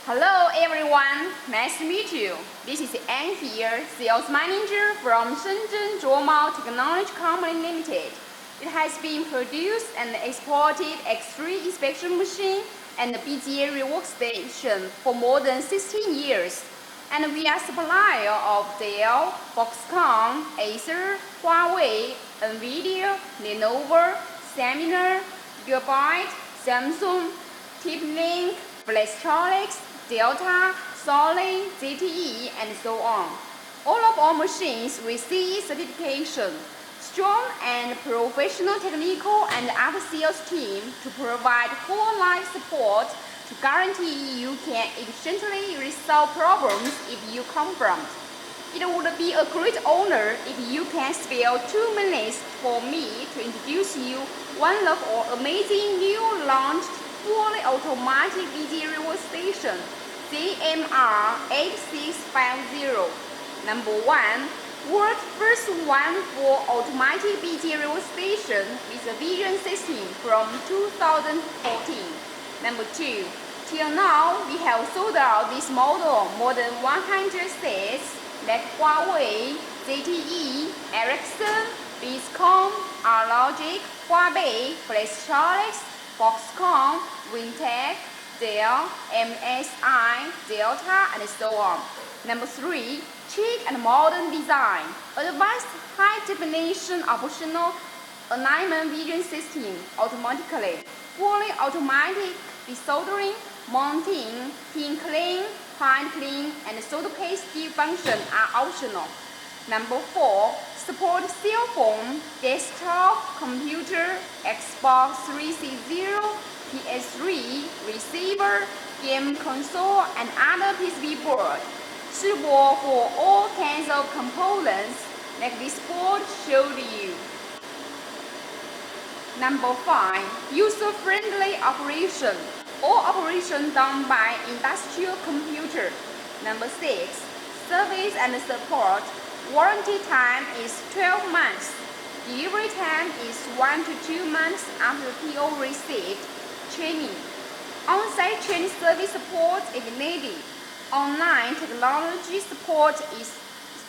Hello everyone, nice to meet you. This is Anne here, sales manager from Shenzhen Zhuomao Technology Company Limited. It has been produced and exported X-ray inspection machine and BGA rework station for more than 16 years. And we are supplier of Dell, Foxconn, Acer, Huawei, Nvidia, Lenovo, Seamark, Gigabyte, Samsung, Link, Flextronics, Delta, Solid, ZTE, and so on. All of our machines with CE certification, strong and professional technical and after-sales team to provide whole life support to guarantee you can efficiently resolve problems if you confront. It would be a great honor if you can spare 2 minutes for me to introduce you one of our amazing new launched fully automatic BGA rework station, ZM-R8650. Number 1. World first one for automatic BGA rework station with a vision system from 2014. Number 2. Till now, we have sold out this model more than 100 sets like Huawei, ZTE, Ericsson, Biscom, R-Logic, Huawei, Flextronics, Foxconn, Wintec, Dell, MSI, Delta, and so on. Number 3. Chic and modern design. Advanced high-definition optional alignment vision system automatically. Fully automatic desoldering, mounting, pin clean, point clean, and solder paste function are optional. Number 4. Support cell phone, desktop, computer, Xbox 360, PS3, receiver, game console, and other PCB board. Suitable for all kinds of components like this board showed you. Number 5. User-friendly operation. All operation done by industrial computer. Number 6. Service and support. Warranty time is 12 months. Delivery time is 1 to 2 months after PO received. Training. On-site training service support if needed. Online technology support is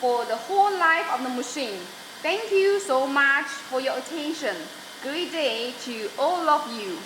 for the whole life of the machine. Thank you so much for your attention. Great day to all of you.